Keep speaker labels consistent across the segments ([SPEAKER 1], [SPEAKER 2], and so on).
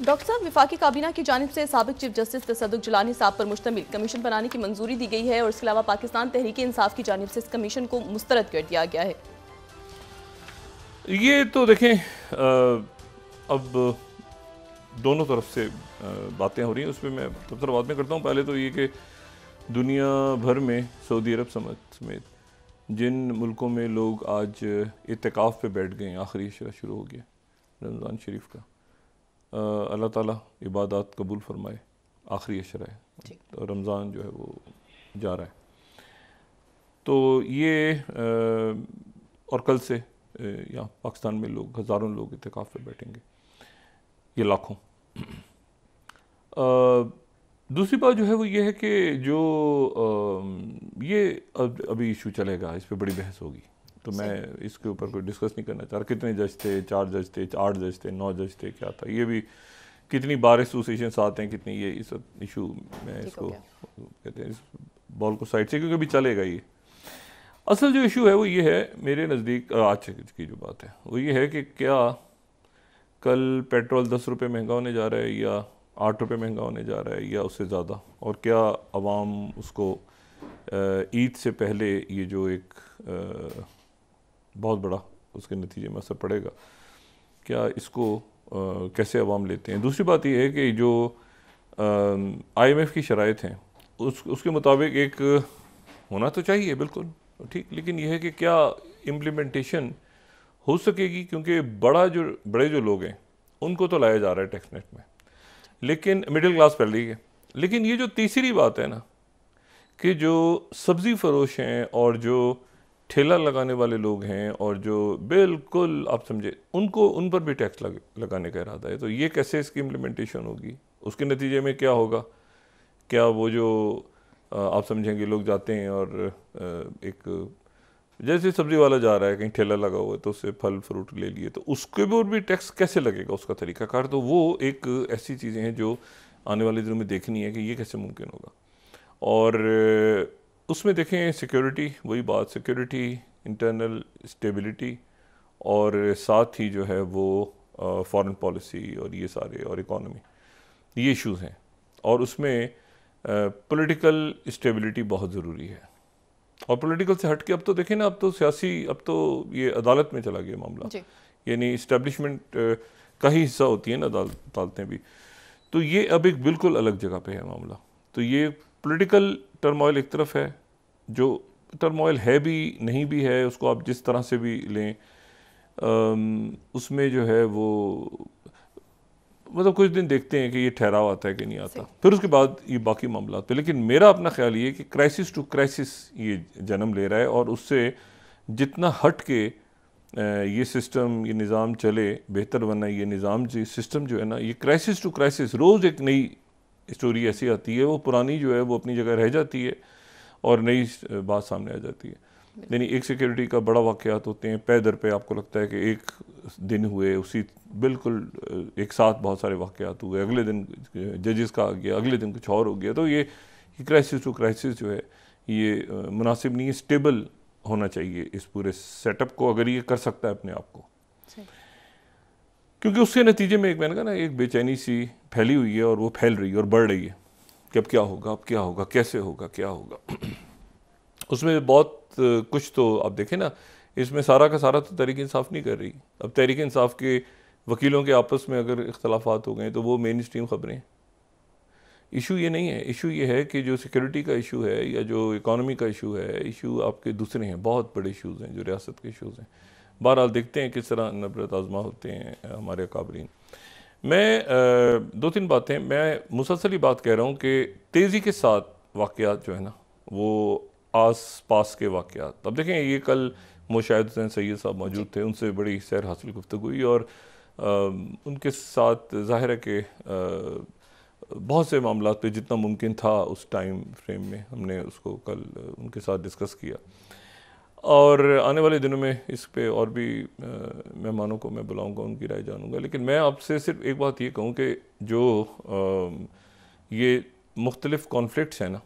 [SPEAKER 1] Doctor साहब, वफाकी काबीना की जानिब से साबिक चीफ जस्टिस तसद्दुक़ जिलानी साहब पर मुश्तमिल कमीशन बनाने की मंजूरी दी गई है और इसके अलावा पाकिस्तान तहरीक इंसाफ की जानिब से इस कमीशन को मुस्तरद कर दिया गया है।
[SPEAKER 2] ये तो देखें, अब दोनों तरफ से बातें हो रही हैं, उस पर मैं तबसरा बाद में करता हूँ। पहले तो ये कि दुनिया भर में सऊदी अरब समेत जिन मुल्कों में लोग आज इत्तिकाफ़ पे बैठ गए हैं, आखिरी इशरा शुरू हो गया रमज़ान शरीफ का, अल्लाह ताला इबादत कबूल फरमाए, आखिरी अशरा है तो रमज़ान जो है वो जा रहा है। तो ये और कल से यहाँ पाकिस्तान में लोग, हज़ारों लोग इत्तिकाफ़ पे बैठेंगे, ये लाखों। दूसरी बात जो है वो ये है कि जो ये अभी इशू चलेगा, इस पर बड़ी बहस होगी, तो मैं इसके ऊपर कोई डिस्कस नहीं करना चाह रहा। कितने जज थे, 4 जज थे, 8 जज थे, 9 जज थे, क्या था, ये भी कितनी बार एसोसिएशन आते हैं, कितनी, ये इस इशू में इसको कहते हैं, इस बॉल को साइड से, क्योंकि अभी चलेगा ये। असल जो इशू है वो ये है मेरे नज़दीक, आज की जो बात है वो ये है कि क्या कल पेट्रोल 10 रुपये महंगा होने जा रहा है या 8 रुपये महंगा होने जा रहा है या उससे ज़्यादा, और क्या अवाम उसको ईद से पहले ये जो एक बहुत बड़ा उसके नतीजे में असर पड़ेगा, क्या इसको कैसे अवाम लेते हैं। दूसरी बात ये है कि जो IMF की शराइत हैं उसके मुताबिक एक होना तो चाहिए बिल्कुल ठीक, लेकिन यह है कि क्या इम्प्लीमेंटेशन हो सकेगी, क्योंकि बड़े जो लोग हैं उनको तो लाया जा रहा है टैक्स नेट में, लेकिन मिडिल क्लास पहले ही है। लेकिन ये जो तीसरी बात है ना कि जो सब्ज़ी फरोश हैं और जो ठेला लगाने वाले लोग हैं और जो बिल्कुल आप समझे उनको, उन पर भी टैक्स लगाने का इरादा है, तो ये कैसे इसकी इम्प्लीमेंटेशन होगी, उसके नतीजे में क्या होगा। क्या वो जो आप समझेंगे लोग जाते हैं और एक जैसे सब्ज़ी वाला जा रहा है, कहीं ठेला लगा हुआ है तो उससे फल फ्रूट ले लिए, तो उसके ऊपर भी टैक्स कैसे लगेगा, उसका तरीकाकार, तो वो एक ऐसी चीज़ें हैं जो आने वाले दिनों में देखनी है कि ये कैसे मुमकिन होगा। और उसमें देखें सिक्योरिटी, वही बात, सिक्योरिटी, इंटरनल स्टेबिलिटी और साथ ही जो है वो फॉरेन पॉलिसी और ये सारे और इकॉनमी, ये इश्यूज़ हैं, और उसमें पॉलिटिकल स्टेबिलिटी बहुत ज़रूरी है। और पॉलिटिकल से हट के अब तो देखें ना, अब तो सियासी, अब तो ये अदालत में चला गया मामला, यानी इस्टेब्लिशमेंट का ही हिस्सा होती है ना अदालतें भी, तो ये अब एक बिल्कुल अलग जगह पे है मामला। तो ये पॉलिटिकल टर्मोइल एक तरफ है, जो टर्मोइल है भी नहीं भी है, उसको आप जिस तरह से भी लें, उसमें जो है वो मतलब कुछ दिन देखते हैं कि ये ठहराव आता है कि नहीं आता, फिर उसके बाद ये बाकी मामला पे। लेकिन मेरा अपना ख्याल ये कि क्राइसिस टू क्राइसिस ये जन्म ले रहा है, और उससे जितना हट के ये सिस्टम, ये निज़ाम चले बेहतर, वरना ये निज़ाम जो सिस्टम जो है ना, ये क्राइसिस टू क्राइसिस रोज़ एक नई स्टोरी ऐसी आती है, वो पुरानी जो है वो अपनी जगह रह जाती है और नई बात सामने आ जाती है। यानी एक सिक्योरिटी का बड़ा वाक़यात होते हैं, पे दर पे आपको लगता है कि एक दिन हुए, उसी बिल्कुल एक साथ बहुत सारे वाक़यात हुए, अगले दिन जजेस का आ गया, अगले दिन कुछ और हो गया, तो ये क्राइसिस टू क्राइसिस जो है ये मुनासिब नहीं है। स्टेबल होना चाहिए इस पूरे सेटअप को, अगर ये कर सकता है अपने आप को, क्योंकि उसके नतीजे में एक, मैंने कहा ना, एक बेचैनी सी फैली हुई है और वो फैल रही है और बढ़ रही है कि अब क्या होगा, अब क्या होगा, कैसे होगा, क्या होगा। उसमें बहुत कुछ तो आप देखें ना, इसमें सारा का सारा तो तहरीक इंसाफ नहीं कर रही। अब तहरीक इंसाफ के वकीलों के आपस में अगर इख्तलाफात हो गए तो वो मेन स्ट्रीम ख़बरें, इशू ये नहीं है। इशू ये है कि जो सिक्योरिटी का इशू है या जो इकॉनमी का इशू है, इशू आपके दूसरे हैं, बहुत बड़े इशूज़ हैं जो रियासत के इशूज़ हैं। बहरहाल देखते हैं किस तरह नबरत आज़मा होते हैं हमारे अकाबरीन। मैं 2-3 बातें, मैं मुसलसल ही बात कह रहा हूँ कि तेज़ी के साथ वाक़यात जो है ना वो आस पास के वाक़यात। अब देखें, ये कल मुशाहिद हुसैन सैयद साहब मौजूद थे, उनसे बड़ी सैर हासिल गुफ्तगू हुई, और उनके साथ ज़ाहिर है कि बहुत से मामलात पे जितना मुमकिन था उस टाइम फ्रेम में हमने उसको कल उनके साथ डिस्कस किया, और आने वाले दिनों में इस पे और भी मेहमानों को मैं बुलाऊंगा, उनकी राय जानूंगा। लेकिन मैं आपसे सिर्फ एक बात ये कहूँ कि जो ये मुख्तलिफ कॉन्फ्लिक्ट्स हैं ना,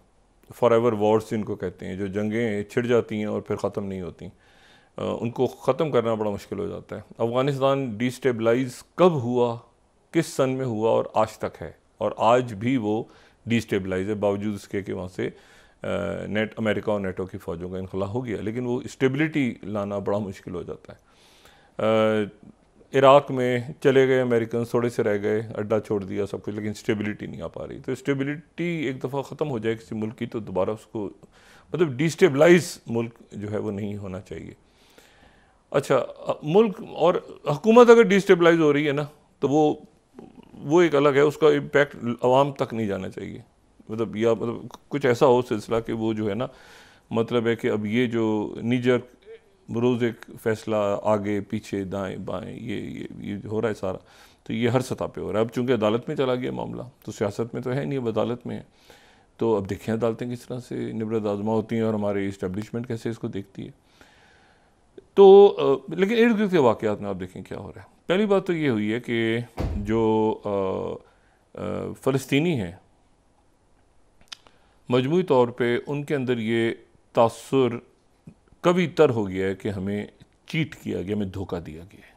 [SPEAKER 2] फॉरएवर वॉर्स जिनको कहते हैं, जो जंगें छिड़ जाती हैं और फिर ख़त्म नहीं होती, उनको ख़त्म करना बड़ा मुश्किल हो जाता है। अफ़गानिस्तान डिस्टेबलाइज कब हुआ, किस सन में हुआ और आज तक है, और आज भी वो डिस्टेबलाइज है, बावजूद इसके कि वहाँ से अमेरिका और नेटो की फ़ौजों का इनखला हो गया, लेकिन वो स्टेबिलिटी लाना बड़ा मुश्किल हो जाता है। इराक़ में चले गए अमेरिकन, थोड़े से रह गए, अड्डा छोड़ दिया सब कुछ, लेकिन स्टेबिलिटी नहीं आ पा रही। तो स्टेबिलिटी एक दफ़ा ख़त्म हो जाए किसी मुल्क की तो दोबारा उसको मतलब डिस्टेबलाइज मुल्क जो है वो नहीं होना चाहिए। अच्छा, मुल्क और हुकूमत अगर डिस्टेबलाइज हो रही है ना तो वो एक अलग है, उसका इम्पैक्ट आवाम तक नहीं जाना चाहिए। मतलब या मतलब कुछ ऐसा हो सिलसिला कि वो जो है ना, मतलब है कि अब ये जो नीजर रोज़ एक फ़ैसला आगे पीछे दाएं बाएं ये हो रहा है सारा, तो ये हर सतह पे हो रहा है। अब चूँकि अदालत में चला गया मामला, तो सियासत में तो है नहीं, अब अदालत में है। तो अब देखें अदालतें किस तरह से निबरत आज़मा होती हैं और हमारी इस्टेब्लिशमेंट कैसे इसको देखती है। तो लेकिन इर्द गिर्द के वाक़यात में आप देखें क्या हो रहा है। पहली बात तो ये हुई है कि जो फ़लस्तीनी हैं, मजमूई तौर पे उनके अंदर ये तासुर कभी तर हो गया है कि हमें चीट किया गया, हमें धोखा दिया गया है।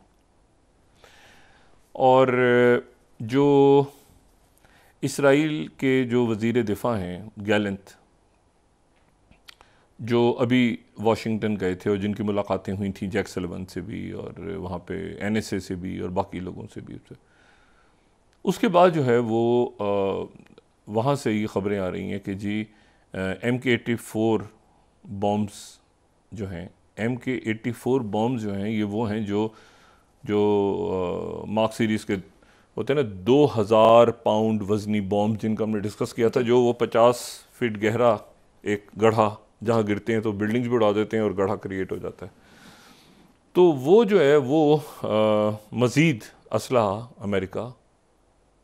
[SPEAKER 2] और जो इसराइल के जो वज़ीर दिफ़ा हैं गैलेंट, जो अभी वाशिंगटन गए थे और जिनकी मुलाकातें हुई थी जैक सलिवन से भी और वहाँ पे NSA से भी और बाकी लोगों से भी, उसके बाद जो है वो वहाँ से ये ख़बरें आ रही हैं कि जी MK-84 बॉम्ब्स जो हैं, MK-84 बॉम्ब्स जो हैं, ये वो हैं जो मार्क सीरीज़ के होते हैं ना, 2000 पाउंड वज़नी बॉम्ब जिनका हमने डिस्कस किया था, जो वो 50 फीट गहरा एक गड्ढा जहाँ गिरते हैं तो बिल्डिंग्स भी उड़ा देते हैं और गड्ढा क्रिएट हो जाता है। तो वो जो है वो मज़ीद असलहा अमेरिका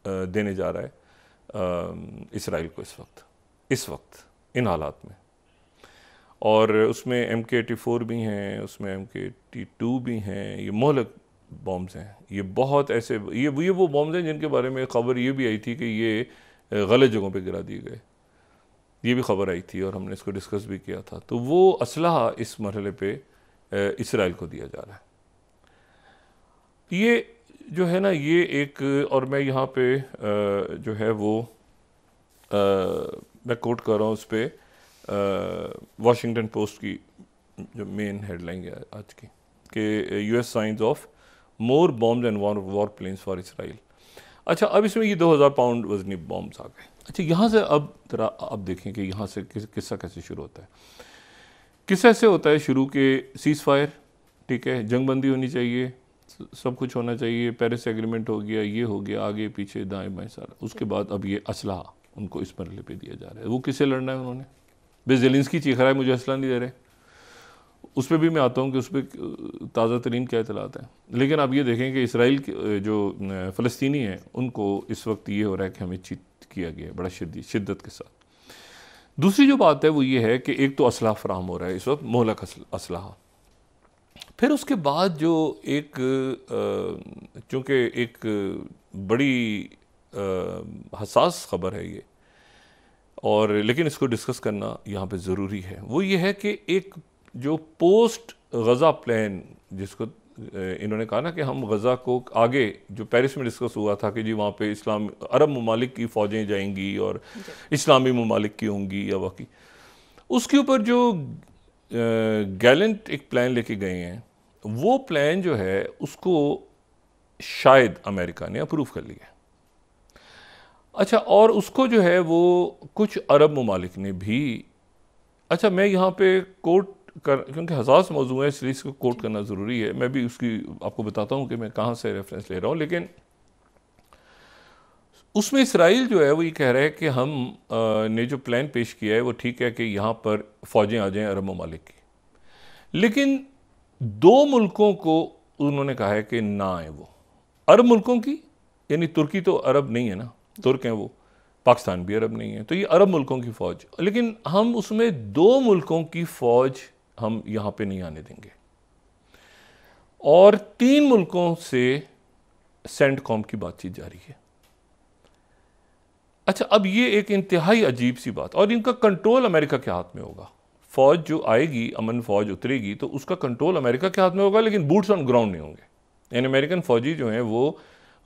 [SPEAKER 2] देने जा रहा है इसराइल को इस वक्त इन हालात में। और उसमें MK-84 भी हैं, उसमें MK-82 भी हैं, ये मोहलक बॉम्ब्स हैं। ये बहुत ऐसे ये वो बॉम्ब्स हैं जिनके बारे में ख़बर ये भी आई थी कि ये गलत जगहों पे गिरा दिए गए, ये भी ख़बर आई थी और हमने इसको डिस्कस भी किया था। तो वो असलहा इस मरहले पे इसराइल को दिया जा रहा है। ये जो है ना, ये एक, और मैं यहाँ पे जो है वो मैं कोट कर रहा हूँ उस पर वाशिंगटन पोस्ट की जो मेन हेडलाइन है आज की कि US sends of more bombs and war planes for Israel. अच्छा, अब इसमें ये 2000 पाउंड वजनी बॉम्ब्स आ गए। अच्छा, यहाँ से अब जरा अब देखें कि यहाँ से किस्सा कैसे शुरू होता है। किस्सा ऐसे होता है शुरू के सीज़ फायर, ठीक है, जंगबंदी होनी चाहिए, सब कुछ होना चाहिए, पेरिस एग्रीमेंट हो गया, ये हो गया, आगे पीछे दाएं बाएं सारा। उसके बाद अब ये असलहा उनको इस मरहले पे दिया जा रहा है। वो किससे लड़ना है उन्होंने? बे ज़ेलेंस्की चीख रहा है मुझे असला नहीं दे रहे, उस पर भी मैं आता हूँ कि उस पर ताज़ा तरीन क्या इतलात है। लेकिन आप ये देखें कि इसराइल के जो फ़लस्तीनी हैं उनको इस वक्त ये हो रहा है कि हमें चीट किया गया है बड़ा शिद्दत के साथ। दूसरी जो बात है वो ये है कि एक तो असला फराहम हो रहा है इस वक्त, मोहलक असलहा। फिर उसके बाद जो एक चूँकि एक बड़ी हसास ख़बर है ये, और लेकिन इसको डिस्कस करना यहाँ पे ज़रूरी है, वो ये है कि एक जो पोस्ट गज़ा प्लान जिसको इन्होंने कहा ना कि हम गज़ा को आगे, जो पेरिस में डिस्कस हुआ था कि जी वहाँ पे इस्लाम अरब ममालिक की फ़ौजें जाएंगी और इस्लामी ममालिक की होंगी या बाकी, उसके ऊपर जो गैलेंट एक प्लान लेके गए हैं, वो प्लान जो है उसको शायद अमेरिका ने अप्रूव कर लिया। अच्छा, और उसको जो है वो कुछ अरब ममालिक ने भी, अच्छा मैं यहाँ पे कोट क्योंकि हसास मौजू है इसलिए इसको कोट करना ज़रूरी है, मैं भी उसकी आपको बताता हूँ कि मैं कहाँ से रेफरेंस ले रहा हूँ। लेकिन उसमें इसराइल जो है वो ये कह रहा है कि हम ने जो प्लान पेश किया है वो ठीक है कि यहाँ पर फ़ौजें आ जाएं अरब ममालिक की, लेकिन 2 मुल्कों को उन्होंने कहा है कि ना आए वो अरब मुल्कों की, यानी तुर्की तो अरब नहीं है ना, तुर्क हैं वो, पाकिस्तान भी अरब नहीं है, तो ये अरब मुल्कों की फ़ौज, लेकिन हम उसमें 2 मुल्कों की फ़ौज हम यहाँ पे नहीं आने देंगे, और 3 मुल्कों से सेंटकॉम की बातचीत जारी है। अच्छा, अब ये एक इंतहाई अजीब सी बात, और इनका कंट्रोल अमेरिका के हाथ में होगा। फ़ौज जो आएगी, अमन फ़ौज उतरेगी तो उसका कंट्रोल अमेरिका के हाथ में होगा, लेकिन बूट्स ऑन ग्राउंड नहीं होंगे। यानी अमेरिकन फ़ौजी जो हैं वो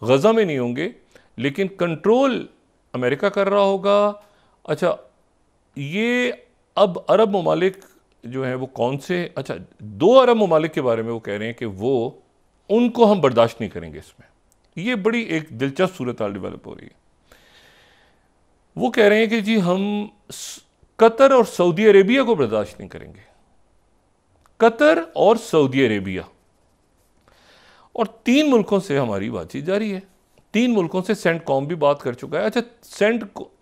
[SPEAKER 2] गज़ा में नहीं होंगे, लेकिन कंट्रोल अमेरिका कर रहा होगा। अच्छा, ये अब अरब ममालिक जो हैं वो कौन से, अच्छा 2 अरब ममालिक के बारे में वो कह रहे हैं कि वो उनको हम बर्दाश्त नहीं करेंगे इसमें। ये बड़ी एक दिलचस्प सूरत हाल डेवलप हो रही है। वो कह रहे हैं कि जी हम कतर और सऊदी अरेबिया को बर्दाश्त नहीं करेंगे। कतर और सऊदी अरेबिया, और 3 मुल्कों से हमारी बातचीत जारी है। 3 मुल्कों से सेंटकॉम भी बात कर चुका है। अच्छा,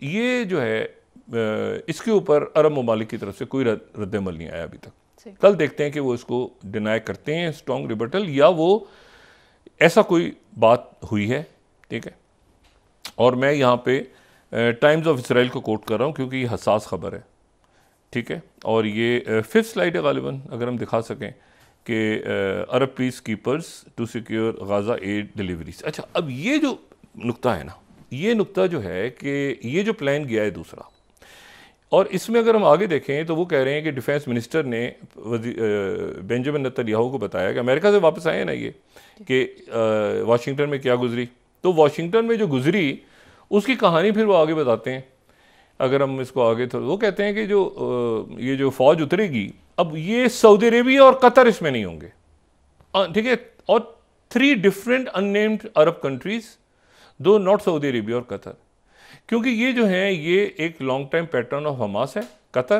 [SPEAKER 2] ये जो है इसके ऊपर अरब ममालिक की तरफ से कोई रद्द-ए-अमल नहीं आया अभी तक। कल देखते हैं कि वो इसको डिनाई करते हैं, स्ट्रॉन्ग रिबटल, या वो ऐसा कोई बात हुई है। ठीक है, और मैं यहाँ पे टाइम्स ऑफ इसराइल को कोट कर रहा हूँ क्योंकि ये हसास खबर है। ठीक है, और ये 5th स्लाइड है गालिबन, अगर हम दिखा सकें कि Arab peacekeepers to secure Gaza aid deliveries. अच्छा, अब ये जो नुक्ता है ना, ये नुक्ता जो है कि ये जो प्लान गया है दूसरा, और इसमें अगर हम आगे देखें तो वो कह रहे हैं कि डिफेंस मिनिस्टर ने बेंजामिन नेतन्याहू को बताया कि अमेरिका से वापस आए ना ये, कि वाशिंगटन में क्या गुजरी, तो वाशिंगटन में जो गुजरी उसकी कहानी फिर वो आगे बताते हैं। अगर हम इसको आगे, तो वो कहते हैं कि जो ये जो फौज उतरेगी, अब ये सऊदी अरेबिया और कतर इसमें नहीं होंगे। ठीक है, और 3 डिफरेंट अननेम्ड अरब कंट्रीज, दो नॉट सऊदी अरेबिया और कतर, क्योंकि ये जो है ये एक long time pattern of Hamas है कतर।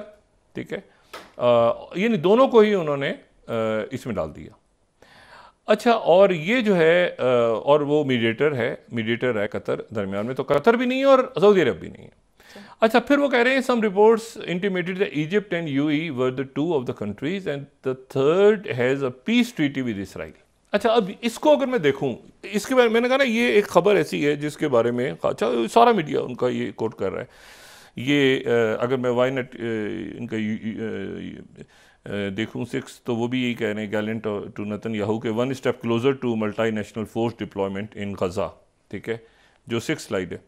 [SPEAKER 2] ठीक है, यानी दोनों को ही उन्होंने इसमें डाल दिया। अच्छा, और ये जो है और वो मीडिएटर है कतर दरमियान में, तो कतर भी नहीं है और सऊदी अरब भी नहीं है। अच्छा, फिर वो कह रहे हैं some reports intimated that Egypt and UAE were the 2 of the countries and the third has a peace treaty with Israel. अच्छा, अब इसको अगर मैं देखूं, इसके बारे में मैंने कहा ना, ये एक खबर ऐसी है जिसके बारे में अच्छा सारा मीडिया उनका ये कोट कर रहा है। ये अगर मैं वाईनेट इनका देखूं 6, तो वो भी यही कह रहे हैं, गैलेंट टू नेतन्याहू के 1 step closer to multinational force deployment in Gaza. ठीक है, जो 6 स्लाइड है।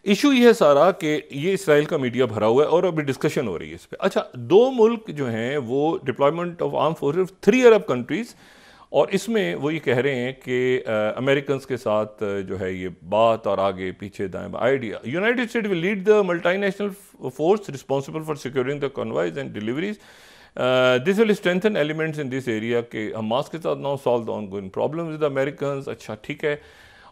[SPEAKER 2] इशू ये है सारा कि ये इसराइल का मीडिया भरा हुआ है और अभी डिस्कशन हो रही है इस पर। अच्छा, 2 मुल्क जो हैं वो deployment of arm forces 3 Arab countries, और इसमें वो ये कह रहे हैं कि अमेरिकन के साथ जो है ये बात और आगे पीछे दाएं idea, United state will lead the multinational force responsible for securing the convoys and deliveries, this will strengthen elements in this area के हमास के साथ now solve the ongoing problem with American. अच्छा, ठीक है,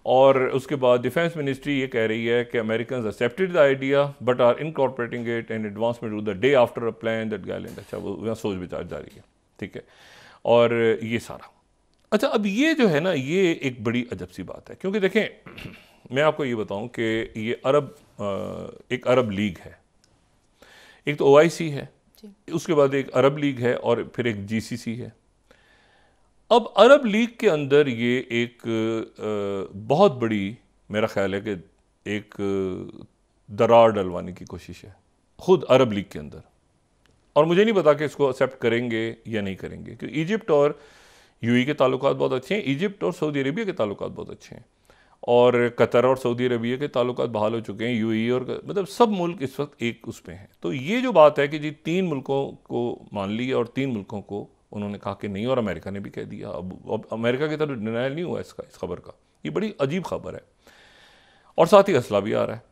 [SPEAKER 2] और उसके बाद डिफेंस मिनिस्ट्री ये कह रही है कि American accepted the idea but are incorporating it and advancement to the day after a plan that gallant. अच्छा, वो यहाँ सोच विचार जारी है। ठीक है, और ये सारा। अच्छा, अब ये जो है ना, ये एक बड़ी अजब सी बात है, क्योंकि देखें मैं आपको ये बताऊं कि ये एक अरब लीग है, एक तो OIC है, उसके बाद एक अरब लीग है और फिर एक GCC है। अब अरब लीग के अंदर ये एक बहुत बड़ी, मेरा ख्याल है कि एक दरार डलवाने की कोशिश है खुद अरब लीग के अंदर, और मुझे नहीं पता कि इसको एक्सेप्ट करेंगे या नहीं करेंगे, क्योंकि इजिप्ट और UAE के ताल्लुकात बहुत अच्छे हैं, इजिप्ट और सऊदी अरेबिया के ताल्लुकात बहुत अच्छे हैं, और कतर और सऊदी अरेबिया के ताल्लुकात बहाल हो चुके हैं, UAE और मतलब सब मुल्क इस वक्त एक उस पर हैं। तो ये जो बात है कि जी 3 मुल्कों को मान लिया और 3 मुल्कों को उन्होंने कहा कि नहीं, और अमेरिका ने भी कह दिया। अब अमेरिका की तरफ डिनायल नहीं हुआ इस खबर का। ये बड़ी अजीब खबर है, और साथ ही असला भी आ रहा है।